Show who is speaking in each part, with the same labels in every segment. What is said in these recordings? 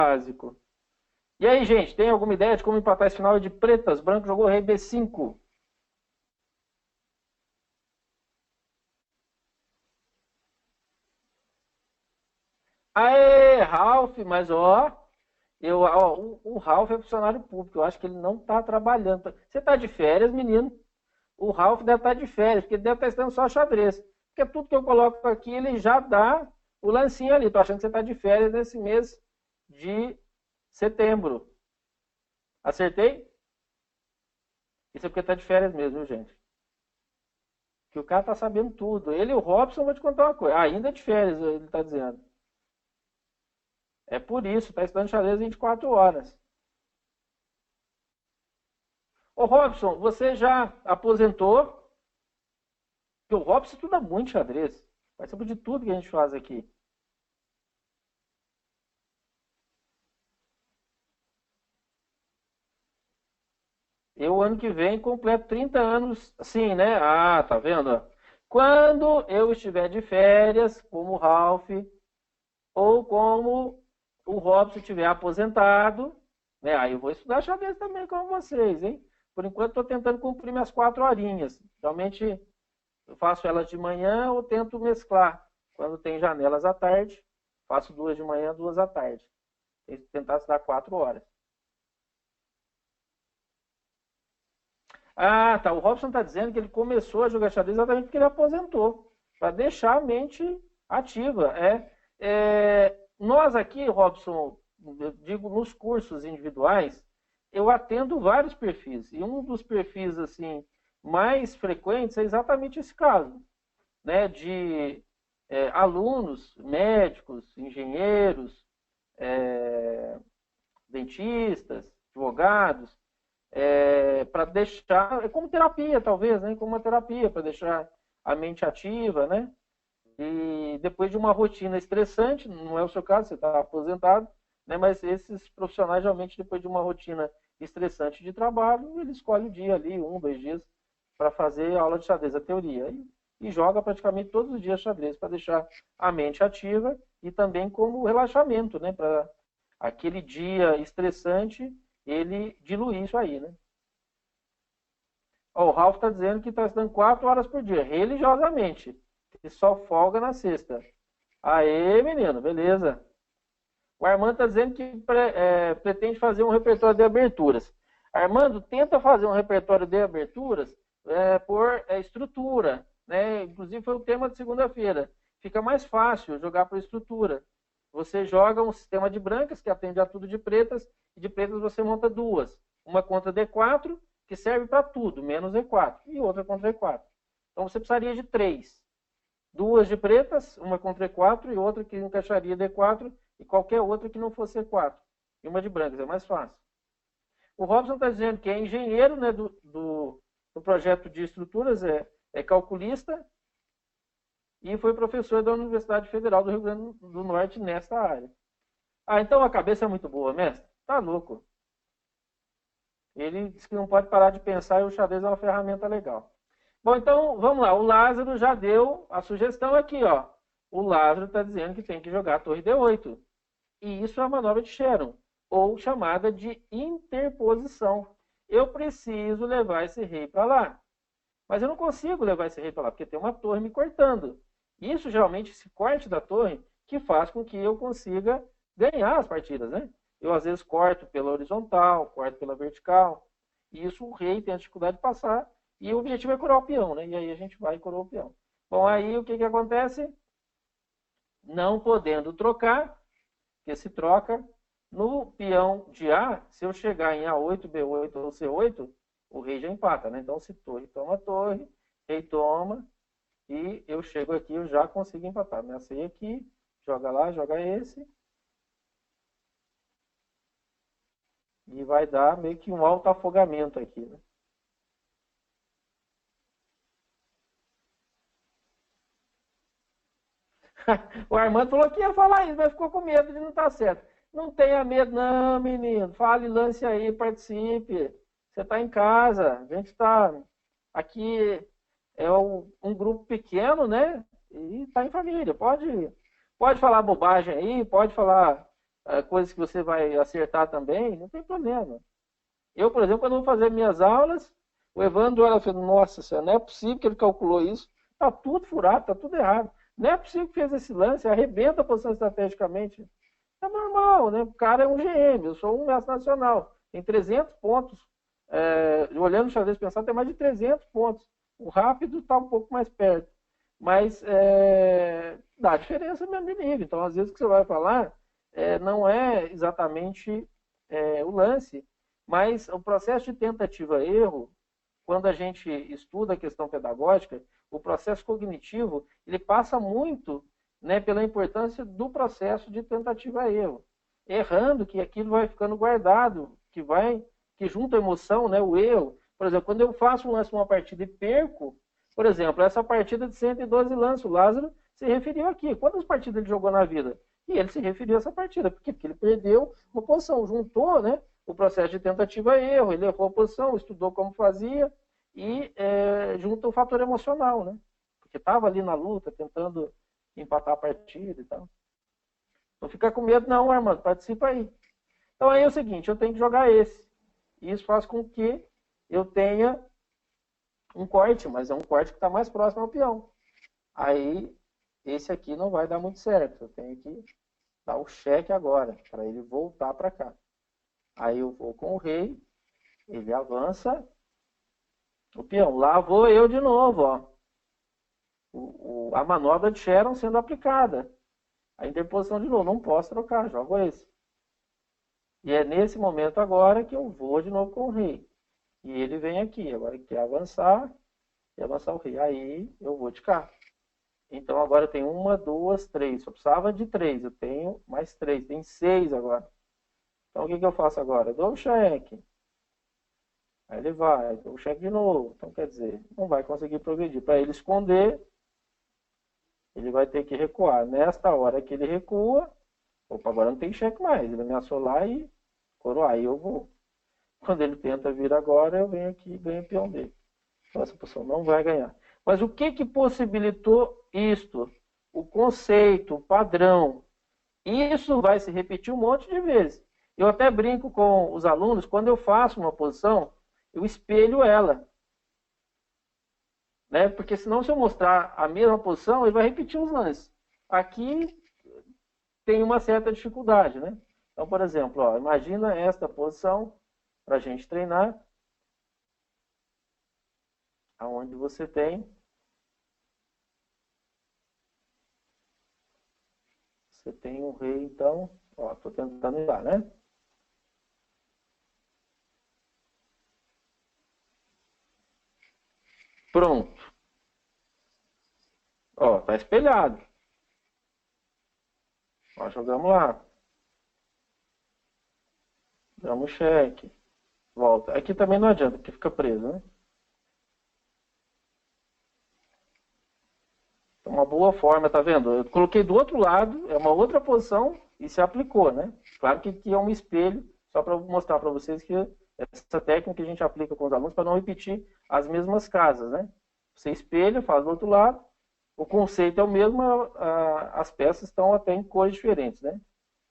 Speaker 1: básico. E aí, gente, tem alguma ideia de como empatar esse final de pretas? Branco jogou rei B5. Aê, Ralph, mas ó, o Ralph é funcionário público, eu acho que ele não está trabalhando. Você está de férias, menino? O Ralph deve estar de férias, porque ele deve estar estudando só xadrez. Porque tudo que eu coloco aqui, ele já dá o lancinho ali. Tô achando que você está de férias nesse mês de setembro. Acertei? Isso é porque está de férias mesmo, viu, gente? Que o cara tá sabendo tudo. Ele e o Robson, vou te contar uma coisa. Ainda é de férias, ele está dizendo. É por isso, está estudando xadrez 24 horas. Ô Robson, você já aposentou? Porque o Robson estuda muito xadrez. Participa de tudo que a gente faz aqui. Eu, ano que vem, completo 30 anos, sim, né? Ah, tá vendo? Quando eu estiver de férias, como o Ralph, ou como o Robson estiver aposentado, né? Aí eu vou estudar xadrez também com vocês, hein? Por enquanto, estou tentando cumprir minhas 4 horinhas. Realmente, eu faço elas de manhã ou tento mesclar. Quando tem janelas à tarde, faço 2 de manhã, 2 à tarde. Tentar estudar 4 horas. Ah, tá. O Robson está dizendo que ele começou a jogar xadrez exatamente porque ele aposentou, para deixar a mente ativa. Nós aqui, Robson, eu digo nos cursos individuais, eu atendo vários perfis. E um dos perfis assim mais frequentes é exatamente esse caso, né, de alunos, médicos, engenheiros, é, dentistas, advogados, para deixar, é como terapia talvez, né? Como uma terapia, para deixar a mente ativa, né? E depois de uma rotina estressante, não é o seu caso, você está aposentado, né? Mas esses profissionais realmente depois de uma rotina estressante de trabalho, ele escolhe o dia ali, 1, 2 dias, para fazer aula de xadrez, a teoria. E joga praticamente todos os dias xadrez para deixar a mente ativa e também como relaxamento, né? Para aquele dia estressante, ele diluir isso aí, né? Ó, o Ralph está dizendo que está estudando 4 horas por dia, religiosamente. E só folga na sexta. Aê, menino, beleza. O Armando está dizendo que pretende fazer um repertório de aberturas. Armando, tenta fazer um repertório de aberturas por estrutura. Né? Inclusive foi o tema de segunda-feira. Fica mais fácil jogar por estrutura. Você joga um sistema de brancas, que atende a tudo de pretas, e de pretas você monta duas. Uma contra D4, que serve para tudo, menos E4, e outra contra E4. Então você precisaria de três. Duas de pretas, uma contra E4 e outra que encaixaria D4 e qualquer outra que não fosse E4. E uma de brancas, é mais fácil. O Robson está dizendo que é engenheiro, né, do projeto de estruturas, é calculista e foi professor da Universidade Federal do Rio Grande do Norte nesta área. Ah, então a cabeça é muito boa, mestre? Tá louco. Ele diz que não pode parar de pensar e o xadrez é uma ferramenta legal. Bom, então vamos lá. O Lázaro já deu a sugestão aqui, ó. O Lázaro está dizendo que tem que jogar a torre D8. E isso é a manobra de Sharon, ou chamada de interposição. Eu preciso levar esse rei para lá. Mas eu não consigo levar esse rei para lá, porque tem uma torre me cortando. Isso geralmente, esse corte da torre, que faz com que eu consiga ganhar as partidas, né? Eu às vezes corto pela horizontal, corto pela vertical. E isso o rei tem a dificuldade de passar. E o objetivo é curar o peão, né? E aí a gente vai curar o peão. Bom, aí o que, que acontece? Não podendo trocar, porque se troca, no peão de A, se eu chegar em A8, B8 ou C8, o rei já empata, né? Então, se torre, rei toma, e eu chego aqui, eu já consigo empatar. Ameacei aqui, joga lá, joga esse, e vai dar meio que um alto afogamento aqui, né? O Armando falou que ia falar isso, mas ficou com medo de não estar certo. Não tenha medo, não, menino. Fale, lance aí, participe. Você está em casa. A gente está aqui. É um grupo pequeno, né? E está em família. Pode falar bobagem aí, pode falar coisas que você vai acertar também, não tem problema. Eu, por exemplo, quando vou fazer minhas aulas, o Evandro olha e fala, nossa senhora, não é possível que ele calculou isso. Está tudo furado, está tudo errado. Não é possível que fez esse lance, arrebenta a posição estrategicamente. É normal, né? O cara é um GM, eu sou um mestre nacional. Tem 300 pontos. Olhando o xadrez pensado, tem mais de 300 pontos. O rápido está um pouco mais perto. Mas dá diferença mesmo de nível. Então, às vezes, o que você vai falar não é exatamente o lance, mas o processo de tentativa-erro, quando a gente estuda a questão pedagógica, o processo cognitivo, ele passa muito, né, pela importância do processo de tentativa-erro. Errando, que aquilo vai ficando guardado, que junta a emoção, né, o erro. Por exemplo, quando eu faço um lance numa partida e perco, por exemplo, essa partida de 112 lances, o Lázaro se referiu aqui. Quantas partidas ele jogou na vida? E ele se referiu a essa partida. Por quê? Porque ele perdeu uma posição, juntou, né, o processo de tentativa-erro, ele errou a posição, estudou como fazia e junta o fator emocional, né? Porque estava ali na luta, tentando empatar a partida e tal. Não fica com medo não, Armando, participa aí. Então aí é o seguinte, eu tenho que jogar esse. E isso faz com que eu tenha um corte, mas é um corte que está mais próximo ao peão. Aí, esse aqui não vai dar muito certo. Eu tenho que dar o cheque agora, para ele voltar para cá. Aí eu vou com o rei, ele avança, o peão. Lá vou eu de novo, ó. A manobra de Sharon sendo aplicada. A interposição de novo, não posso trocar, jogo esse. E é nesse momento agora que eu vou de novo com o rei. E ele vem aqui, agora ele quer avançar, e avançar o rei. Aí eu vou de cá. Então agora eu tenho 1, 2, 3. Só precisava de 3, eu tenho mais 3, tem 6 agora. Então o que eu faço agora? Eu dou o cheque. Aí ele vai, dou o cheque de novo. Então quer dizer, não vai conseguir progredir. Para ele esconder, ele vai ter que recuar. Nesta hora que ele recua, opa, agora não tem cheque mais. Ele ameaçou lá e coroar. Aí eu vou. Quando ele tenta vir agora, eu venho aqui e ganho o peão dele. Então essa posição não vai ganhar. Mas o que possibilitou isto? O conceito, o padrão. Isso vai se repetir um monte de vezes. Eu até brinco com os alunos, quando eu faço uma posição, eu espelho ela. Né? Porque senão, se eu mostrar a mesma posição, ele vai repetir os lances. Aqui tem uma certa dificuldade. Né? Então, por exemplo, ó, imagina esta posição para a gente treinar. Onde você tem um rei, então, ó, tô tentando ir lá, né? Pronto. Ó, tá espelhado. Ó, jogamos lá. Damos cheque. Volta. Aqui também não adianta, porque fica preso, né? Uma boa forma, tá vendo? Eu coloquei do outro lado, é uma outra posição e se aplicou, né? Claro que aqui é um espelho, só para mostrar para vocês que essa técnica a gente aplica com os alunos para não repetir as mesmas casas, né? Você espelha, faz do outro lado, o conceito é o mesmo, as peças estão até em cores diferentes, né?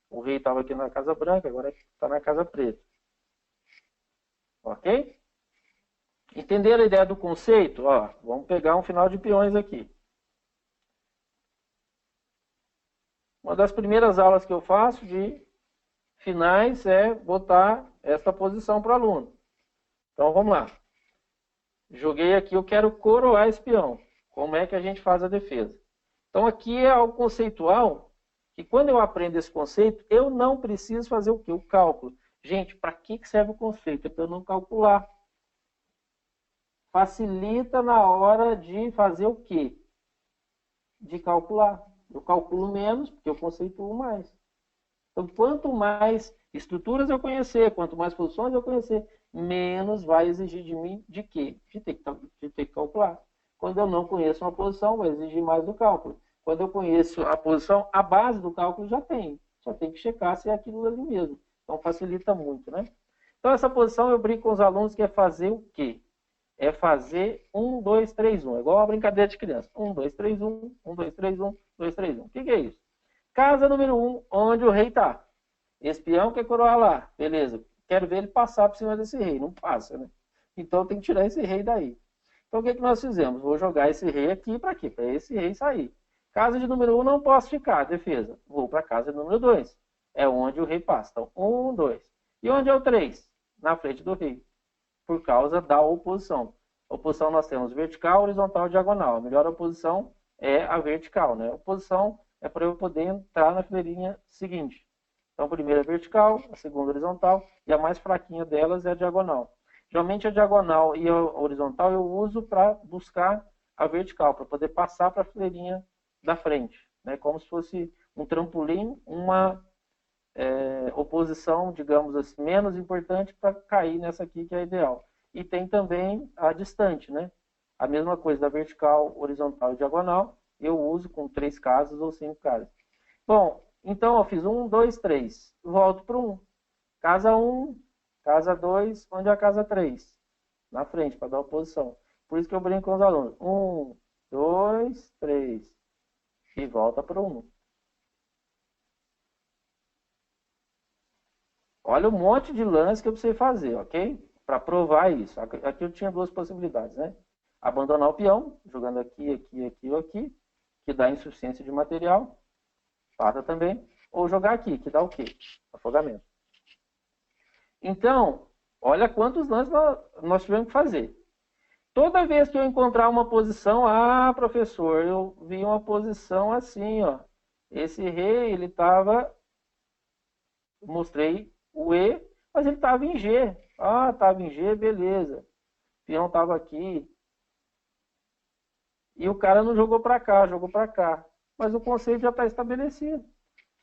Speaker 1: O rei estava aqui na casa branca, agora está na casa preta. Ok? Entenderam a ideia do conceito? Ó, vamos pegar um final de peões aqui. Uma das primeiras aulas que eu faço de finais é botar esta posição para o aluno. Então vamos lá. Joguei aqui, eu quero coroar esse peão. Como é que a gente faz a defesa? Então aqui é algo conceitual, que quando eu aprendo esse conceito, eu não preciso fazer o quê? O cálculo. Gente, para que serve o conceito? É para eu não calcular. Facilita na hora de fazer o quê? De calcular. Eu calculo menos, porque eu conceituo mais. Então, quanto mais estruturas eu conhecer, quanto mais posições eu conhecer, menos vai exigir de mim de quê? De ter que calcular. Quando eu não conheço uma posição, vai exigir mais do cálculo. Quando eu conheço a posição, a base do cálculo já tem. Só tem que checar se é aquilo ali mesmo. Então, facilita muito, né? Então, essa posição eu brinco com os alunos que é fazer o quê? É fazer 1, 2, 3, 1. É igual uma brincadeira de criança. 1, 2, 3, 1. 1, 2, 3, 1. 2, 3, 1. O que é isso? Casa número 1, onde o rei está. Esse peão quer coroar lá. Beleza. Quero ver ele passar por cima desse rei. Não passa, né? Então tem que tirar esse rei daí. Então o que nós fizemos? Vou jogar esse rei aqui para quê? Para esse rei sair. Casa de número 1 não posso ficar, defesa. Vou para casa de número 2. É onde o rei passa. Então, 1, 2. E onde é o 3? Na frente do rei. Por causa da oposição. Oposição nós temos vertical, horizontal e diagonal. A melhor oposição é a vertical, né? A oposição é para eu poder entrar na fileirinha seguinte. Então, a primeira é vertical, a segunda é horizontal e a mais fraquinha delas é a diagonal. Geralmente a diagonal e a horizontal eu uso para buscar a vertical, para poder passar para a fileirinha da frente, né? Como se fosse um trampolim, uma oposição, digamos assim, menos importante para cair nessa aqui que é a ideal. E tem também a distante, né? A mesma coisa da vertical, horizontal e diagonal, eu uso com 3 casas ou 5 casas. Bom, então eu fiz 1, 2, 3. Volto para 1. Casa 1, casa 2, onde é a casa 3? Na frente, para dar oposição. Por isso que eu brinco com os alunos. 1, 2, 3. E volta para 1. Olha o monte de lance que eu precisei fazer, ok? Para provar isso. Aqui eu tinha 2 possibilidades, né? Abandonar o peão, jogando aqui, aqui, aqui ou aqui, que dá insuficiência de material. Pata também. Ou jogar aqui, que dá o quê? Afogamento. Então, olha quantos lances nós tivemos que fazer. Toda vez que eu encontrar uma posição, professor, eu vi uma posição assim, ó. Esse rei, ele estava, mostrei o E, mas ele estava em G. Estava em G, beleza. O peão estava aqui. E o cara não jogou para cá, jogou para cá. Mas o conceito já está estabelecido.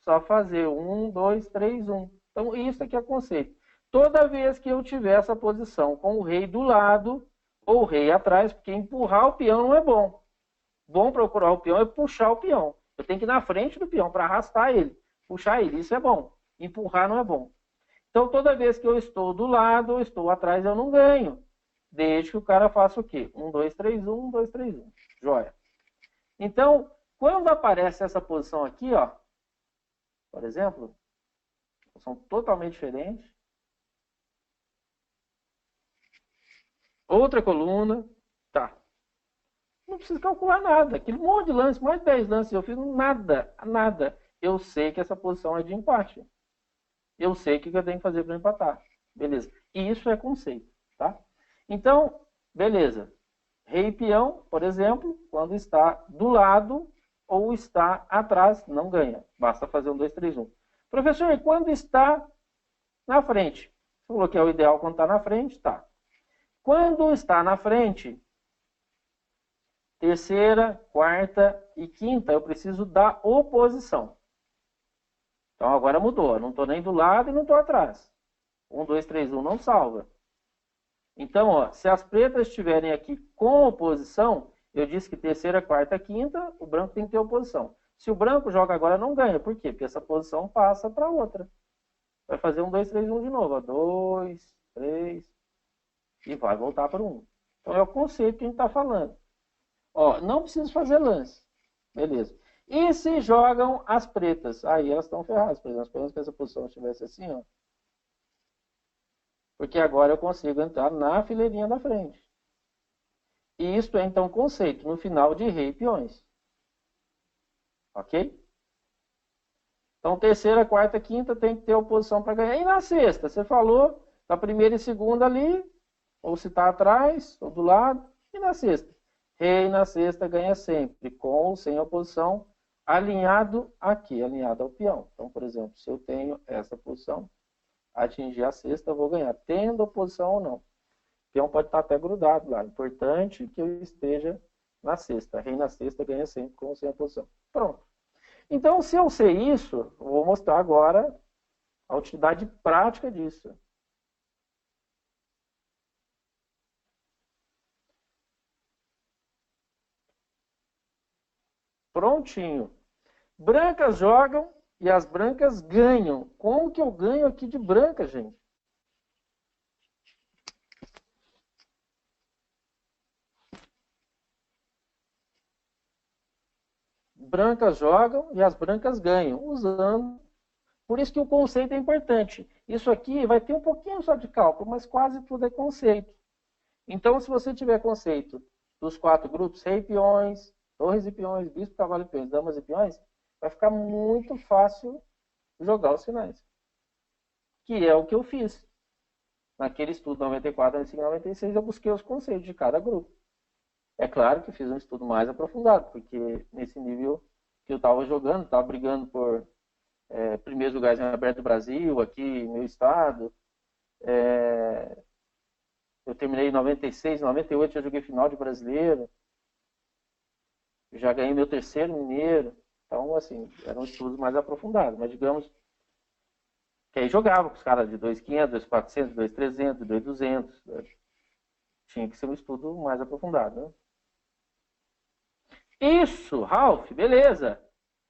Speaker 1: Só fazer 1, 2, 3, 1. Então, isso aqui é conceito. Toda vez que eu tiver essa posição com o rei do lado ou o rei atrás, porque empurrar o peão não é bom. Bom procurar o peão é puxar o peão. Eu tenho que ir na frente do peão para arrastar ele, puxar ele. Isso é bom. Empurrar não é bom. Então, toda vez que eu estou do lado ou estou atrás, eu não ganho. Desde que o cara faça o quê? 1, 2, 3, 1, 1, 2, 3, 1. Joia. Então, quando aparece essa posição aqui, ó, por exemplo, são totalmente diferentes. Outra coluna, tá. Não preciso calcular nada. Aquele monte de lances, mais de 10 lances, eu fiz nada, nada. Eu sei que essa posição é de empate. Eu sei o que eu tenho que fazer para empatar. Beleza. E isso é conceito, tá? Então, beleza. Rei e peão, por exemplo, quando está do lado ou está atrás, não ganha. Basta fazer 1, 2, 3, 1. Professor, e quando está na frente? Você falou que é o ideal quando está na frente? Tá. Quando está na frente, terceira, quarta e quinta, eu preciso da oposição. Então agora mudou. Eu não estou nem do lado e não estou atrás. 1, 2, 3, 1 não salva. Então, ó, se as pretas estiverem aqui com oposição, eu disse que terceira, quarta, quinta, o branco tem que ter oposição. Se o branco joga agora, não ganha. Por quê? Porque essa posição passa para outra. Vai fazer 1, 2, 3, 1 de novo. 2, 3 e vai voltar para 1. Então é o conceito que a gente está falando. Ó, não preciso fazer lance. Beleza. E se jogam as pretas? Aí elas estão ferradas. Por exemplo, se essa posição estivesse assim, ó. Porque agora eu consigo entrar na fileirinha da frente. E isto é, então, conceito no final de rei e peões. Ok? Então, terceira, quarta, quinta tem que ter oposição para ganhar. E na sexta? Você falou na primeira e segunda ali, ou se está atrás, ou do lado. E na sexta? Rei na sexta ganha sempre, com ou sem oposição, alinhado aqui, alinhado ao peão. Então, por exemplo, se eu tenho essa posição, atingir a sexta, eu vou ganhar, tendo oposição ou não. O peão pode estar até grudado lá. Importante que eu esteja na sexta. Rei na sexta ganha sempre, com ou sem oposição. Pronto. Então, se eu sei isso, eu vou mostrar agora a utilidade prática disso. Prontinho. Brancas jogam e as brancas ganham. Como que eu ganho aqui de branca, gente? Brancas jogam e as brancas ganham, usando Por isso que o conceito é importante. Isso aqui vai ter um pouquinho só de cálculo, mas quase tudo é conceito. Então, se você tiver conceito dos 4 grupos, rei e peões, torres e peões, bispo, cavalo e peões, damas e peões, vai ficar muito fácil jogar os sinais. Que é o que eu fiz. Naquele estudo 94, 95, 96, eu busquei os conceitos de cada grupo. É claro que fiz um estudo mais aprofundado, porque nesse nível que eu estava jogando, estava brigando por primeiros lugares em aberto do Brasil, aqui no meu estado. Eu terminei em 96, 98, já joguei final de brasileiro. Já ganhei meu terceiro mineiro. Então, assim, eram estudos mais aprofundados. Mas, digamos, que aí jogava com os caras de 2.500, 2.400, 2.300, 2.200. Tinha que ser um estudo mais aprofundado, né? Isso, Ralph, beleza.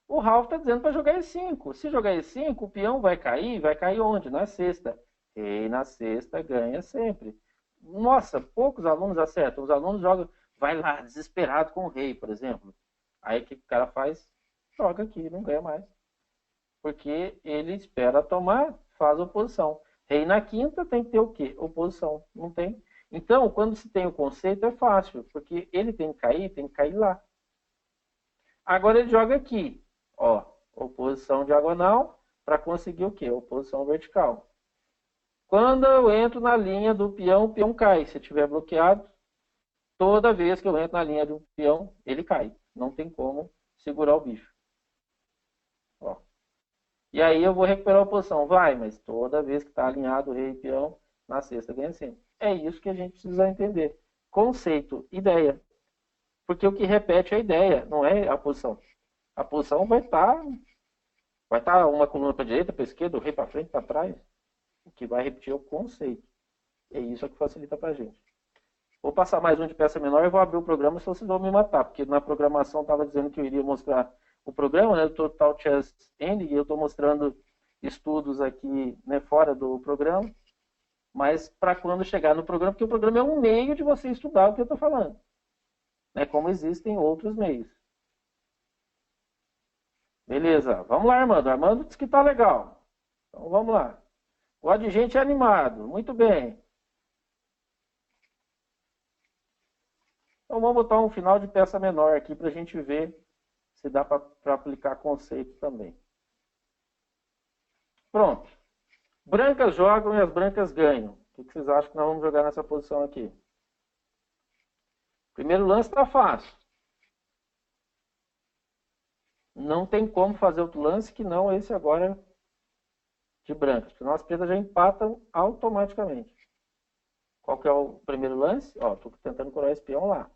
Speaker 1: O Ralph está dizendo para jogar E5. Se jogar E5, o peão vai cair onde? Na sexta. Rei na sexta ganha sempre. Nossa, poucos alunos acertam. Os alunos jogam, vai lá, desesperado com o rei, por exemplo. Aí o que o cara faz? Joga aqui, não ganha mais. Porque ele espera tomar, faz oposição. Rei na quinta tem que ter o quê? Oposição. Não tem. Então, quando se tem o conceito, é fácil, porque ele tem que cair lá. Agora ele joga aqui, ó, oposição diagonal, para conseguir o quê? Oposição vertical. Quando eu entro na linha do peão, o peão cai. Se estiver bloqueado, toda vez que eu entro na linha do peão, ele cai. Não tem como segurar o bicho. Ó. E aí eu vou recuperar a oposição. Vai, mas toda vez que está alinhado o rei e peão, na sexta ganha sempre. É isso que a gente precisa entender. Conceito, ideia. Porque o que repete é a ideia, não é a posição. A posição vai estar uma coluna para a direita, para a esquerda, o rei para frente, para trás. O que vai repetir é o conceito. É isso que facilita para a gente. Vou passar mais um de peça menor e vou abrir o programa, se vocês vão me matar, porque na programação estava dizendo que eu iria mostrar o programa, né, do Total Chess Ending, e eu estou mostrando estudos aqui, né, fora do programa, mas para quando chegar no programa, porque o programa é um meio de você estudar o que eu estou falando, né, como existem outros meios. Beleza, vamos lá, Armando. Armando disse que está legal. Então vamos lá. O adjunto é animado, muito bem. Então vamos botar um final de peça menor aqui para a gente ver se dá para aplicar conceito também. Pronto. Brancas jogam e as brancas ganham. O que vocês acham que nós vamos jogar nessa posição aqui? Primeiro lance está fácil. Não tem como fazer outro lance que não esse agora de brancas. Senão as pretas já empatam automaticamente. Qual que é o primeiro lance? Ó, estou tentando coroar esse peão lá.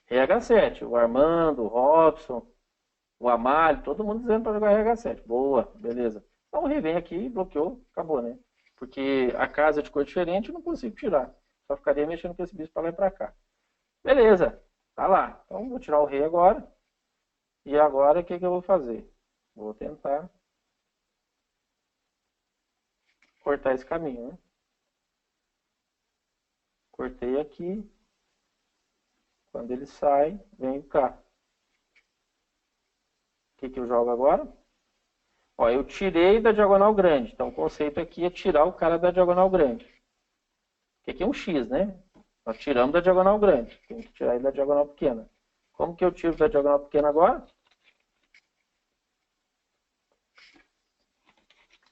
Speaker 1: Rei H7. O Armando, o Robson, o Amália, todo mundo dizendo para jogar RH7. Boa, beleza. Então o rei vem aqui, bloqueou, acabou, né? Porque a casa de cor diferente eu não consigo tirar. Só ficaria mexendo com esse bicho para lá e para cá. Beleza, tá lá. Então vou tirar o rei agora. E agora o que eu vou fazer? Vou tentar cortar esse caminho, né? Cortei aqui. Quando ele sai, venho cá. O que eu jogo agora? Ó, eu tirei da diagonal grande. Então o conceito aqui é tirar o cara da diagonal grande. Porque aqui é um X, né? Nós tiramos da diagonal grande. Tem que tirar ele da diagonal pequena. Como que eu tiro da diagonal pequena agora?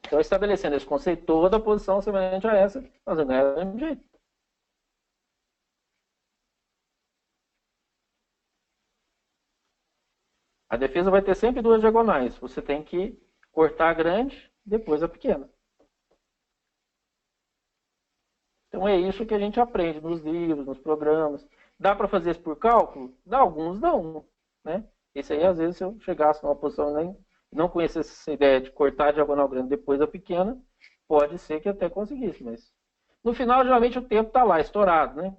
Speaker 1: Então, estabelecendo esse conceito, toda posição semelhante a essa, nós vamos ganhar do mesmo jeito. A defesa vai ter sempre duas diagonais. Você tem que cortar a grande, depois a pequena. Então é isso que a gente aprende nos livros, nos programas. Dá para fazer isso por cálculo? Dá, alguns não, né? Esse aí, às vezes, se eu chegasse numa posição nem não conhecesse essa ideia de cortar a diagonal grande depois a pequena, pode ser que até conseguisse, mas no final, geralmente, o tempo está lá, estourado, né?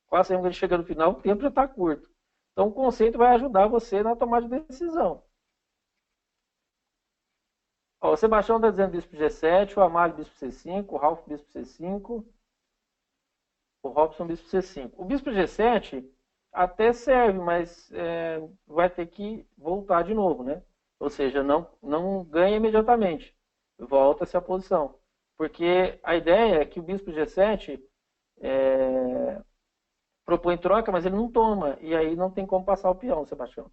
Speaker 1: Quase sempre que ele chega no final, o tempo já está curto. Então, o conceito vai ajudar você na tomada de decisão. Ó, o Sebastião está dizendo bispo G7, o Amália bispo C5, o Ralph bispo C5, o Robson bispo C5. O bispo G7 até serve, mas vai ter que voltar de novo, né? Ou seja, não ganha imediatamente. Volta-se à posição. Porque a ideia é que o bispo G7 propõe troca, mas ele não toma. E aí não tem como passar o peão, Sebastião.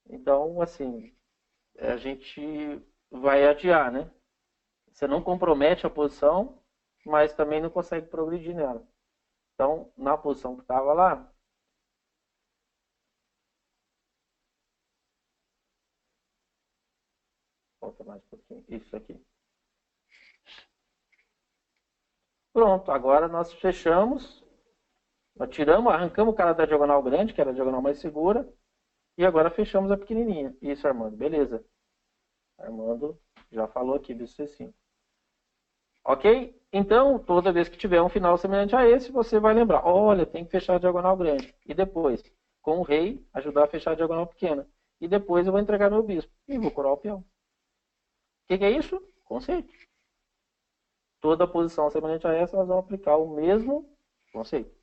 Speaker 1: Então, assim, a gente vai adiar, né? Você não compromete a posição, mas também não consegue progredir nela. Então, na posição que estava lá, volta mais um pouquinho, isso aqui. Pronto, agora nós fechamos, nós tiramos, arrancamos o cara da diagonal grande, que era a diagonal mais segura, e agora fechamos a pequenininha. Isso, Armando, beleza. Armando já falou aqui do C5. Ok? Então, toda vez que tiver um final semelhante a esse, você vai lembrar, olha, tem que fechar a diagonal grande. E depois, com o rei, ajudar a fechar a diagonal pequena. E depois eu vou entregar meu bispo e vou curar o peão. O que é isso? Conceito. Toda posição semelhante a essa, nós vamos aplicar o mesmo conceito.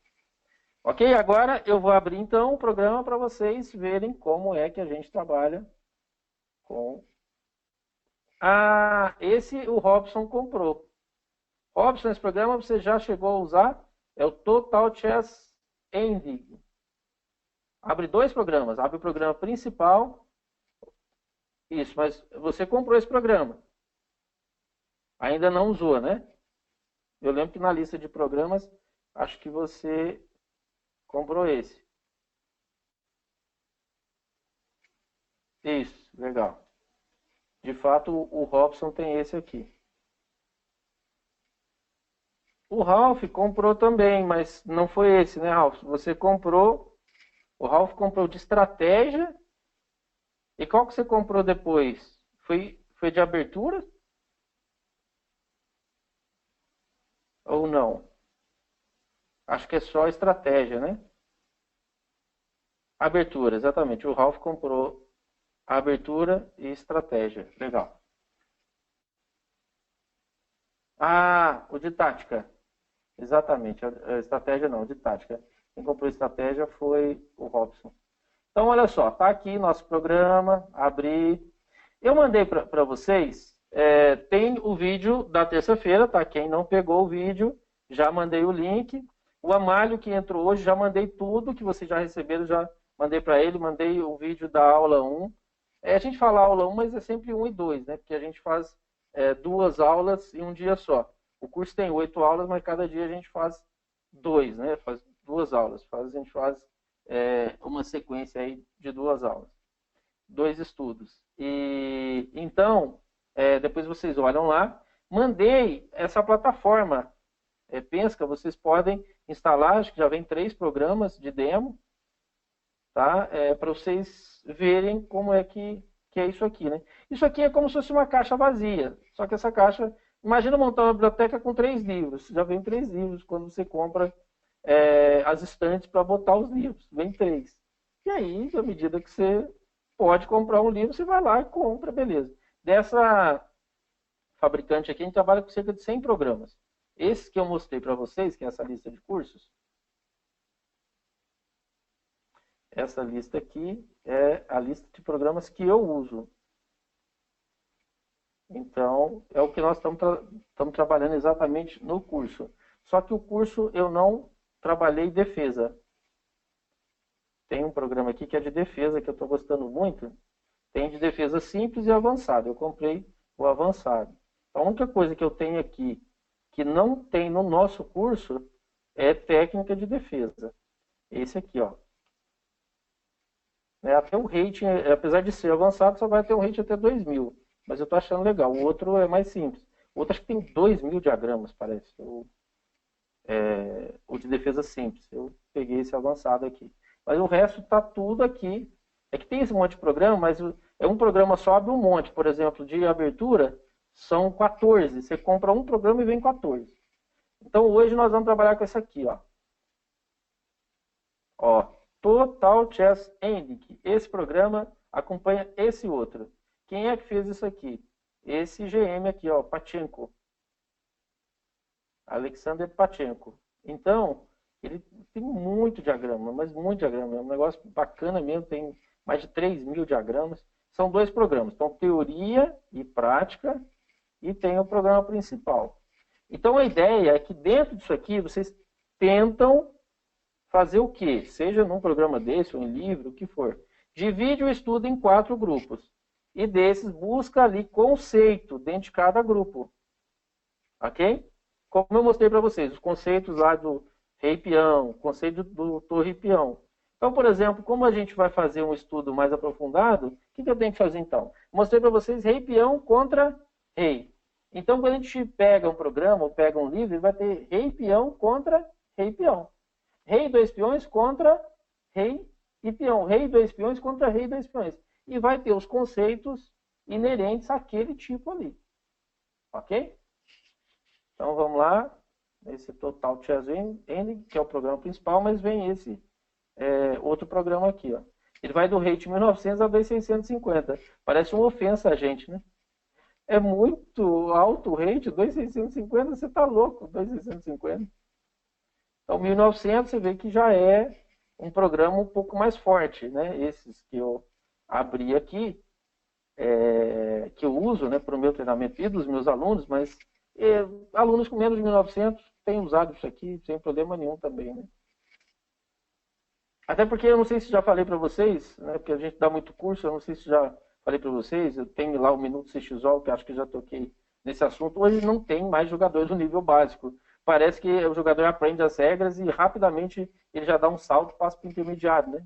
Speaker 1: Ok? Agora eu vou abrir então o programa para vocês verem como é que a gente trabalha com... esse o Robson comprou. Robson, esse programa você já chegou a usar? É o Total Chess Ending. Abre dois programas. Abre o programa principal. Isso, mas você comprou esse programa. Ainda não usou, né? Eu lembro que na lista de programas, acho que você comprou esse. Isso, legal. De fato, o Robson tem esse aqui. O Ralph comprou também, mas não foi esse, né, Ralph? Você comprou, o Ralph comprou de estratégia. E qual que você comprou depois? Foi de abertura? Ou não? Acho que é só estratégia, né? Abertura, exatamente. O Ralph comprou a abertura e estratégia. Legal. O de tática. Exatamente. A estratégia não, de tática. Quem comprou estratégia foi o Robson. Então, olha só. Tá aqui nosso programa. Abri. Eu mandei para vocês. Tem o vídeo da terça-feira, tá? Quem não pegou o vídeo, já mandei o link. O Amálio que entrou hoje, já mandei tudo que vocês já receberam, já mandei para ele, mandei o vídeo da aula 1. A gente fala aula 1, mas é sempre 1 e 2, né? Porque a gente faz duas aulas em um dia só. O curso tem 8 aulas, mas cada dia a gente faz 2, né? Faz 2 aulas. A gente faz uma sequência aí de 2 aulas. 2 estudos. E então, depois vocês olham lá. Mandei essa plataforma Penska, vocês podem instalar, acho que já vem 3 programas de demo, tá? Para vocês verem como é que é isso aqui, né? Isso aqui é como se fosse uma caixa vazia, só que essa caixa, imagina montar uma biblioteca com 3 livros, já vem 3 livros quando você compra as estantes para botar os livros, vem 3. E aí, à medida que você pode comprar um livro, você vai lá e compra, beleza. Dessa fabricante aqui, a gente trabalha com cerca de 100 programas. Esse que eu mostrei para vocês, que é essa lista de cursos, essa lista aqui é a lista de programas que eu uso. Então, é o que nós estamos trabalhando exatamente no curso. Só que o curso eu não trabalhei defesa. Tem um programa aqui que é de defesa, que eu estou gostando muito. Tem de defesa simples e avançado. Eu comprei o avançado. A única coisa que eu tenho aqui que não tem no nosso curso é técnica de defesa. Esse aqui, ó. Até o rating, apesar de ser avançado, só vai ter um rating até 2000. Mas eu estou achando legal. O outro é mais simples. O outro acho que tem 2000 diagramas, parece. O de defesa simples. Eu peguei esse avançado aqui. Mas o resto está tudo aqui. É que tem esse monte de programa, mas é um programa só, abre um monte. Por exemplo, de abertura, são 14. Você compra um programa e vem 14. Então, hoje nós vamos trabalhar com esse aqui, ó. Total Chess Ending. Esse programa acompanha esse outro, Quem é que fez isso aqui? Esse GM aqui, ó, Pachenko. Alexander Pachenko. Então, ele tem muito diagrama, mas muito diagrama. É um negócio bacana mesmo, tem mais de 3.000 diagramas. São 2 programas. Então, teoria e prática, e tem o programa principal. Então, a ideia é que dentro disso aqui, vocês tentam fazer o quê? Seja num programa desse, ou em livro, o que for. Divide o estudo em 4 grupos. E desses, busca ali conceito dentro de cada grupo. Ok? Como eu mostrei para vocês, os conceitos lá do rei-peão, conceito do torre-peão. Então, por exemplo, como a gente vai fazer um estudo mais aprofundado, o que eu tenho que fazer então? Mostrei para vocês rei-peão contra rei. Então, quando a gente pega um programa ou pega um livro, vai ter rei-peão contra rei-peão. Rei 2 peões contra rei e peão. Rei 2 peões contra rei 2 peões. E vai ter os conceitos inerentes àquele tipo ali. Ok? Então vamos lá. Esse Total Chess N, que é o programa principal, mas vem esse outro programa aqui. Ó. Ele vai do rate 1900 a 2650. Parece uma ofensa a gente, né? É muito alto o rate, 2650, você tá louco, 2650. Então 1900 você vê que já é um programa um pouco mais forte, né? Esses que eu abri aqui, que eu uso, né, para o meu treinamento e dos meus alunos, mas alunos com menos de 1900 têm usado isso aqui sem problema nenhum também, né? Até porque eu não sei se já falei para vocês, né, porque a gente dá muito curso, eu não sei se já falei para vocês, eu tenho lá o Minuto CXO, que acho que já toquei nesse assunto. Hoje não tem mais jogadores no nível básico. Parece que o jogador aprende as regras e rapidamente ele já dá um salto e passa para o intermediário, né?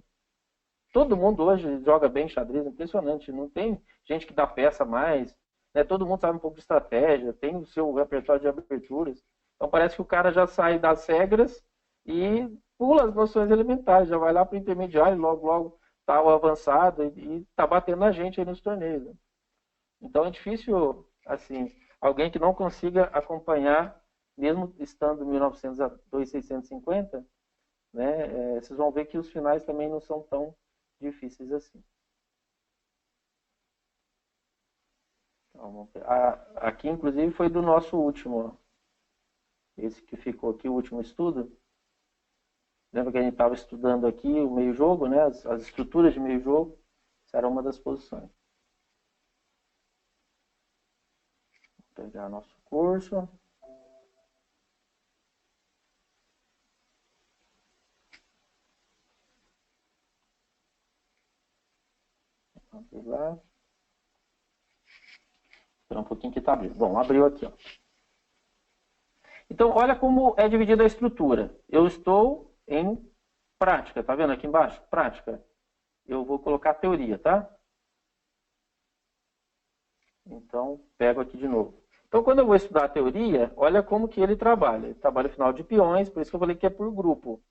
Speaker 1: Todo mundo hoje joga bem xadrez, impressionante. Não tem gente que dá peça mais, né? Todo mundo sabe um pouco de estratégia, tem o seu repertório de aberturas. Então parece que o cara já sai das regras e pula as noções elementares, já vai lá para o intermediário, logo está o avançado e está batendo na gente aí nos torneios. Né? Então é difícil, assim, alguém que não consiga acompanhar, mesmo estando em 1900 a 2650, né? Vocês vão ver que os finais também não são tão difíceis assim. Então, aqui, inclusive, foi do nosso último, esse que ficou aqui, o último estudo. Lembra que a gente estava estudando aqui o meio-jogo, né? As estruturas de meio-jogo. Essa era uma das posições. Vou pegar nosso curso. Vamos lá. Espera um pouquinho que está abrindo. Bom, abriu aqui, ó. Então, olha como é dividida a estrutura. Eu estou em prática, tá vendo aqui embaixo? Prática. Eu vou colocar teoria, tá? Então, pego aqui de novo. Então, quando eu vou estudar a teoria, olha como que ele trabalha. Ele trabalha final de peões, por isso que eu falei que é por grupo.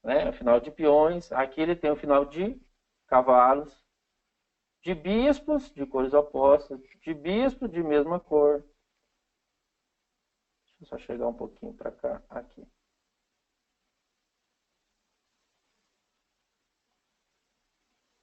Speaker 1: Né? Final de peões. Aqui ele tem o final de cavalos, de bispos de cores opostas, de bispo de mesma cor. Deixa eu só chegar um pouquinho para cá, aqui.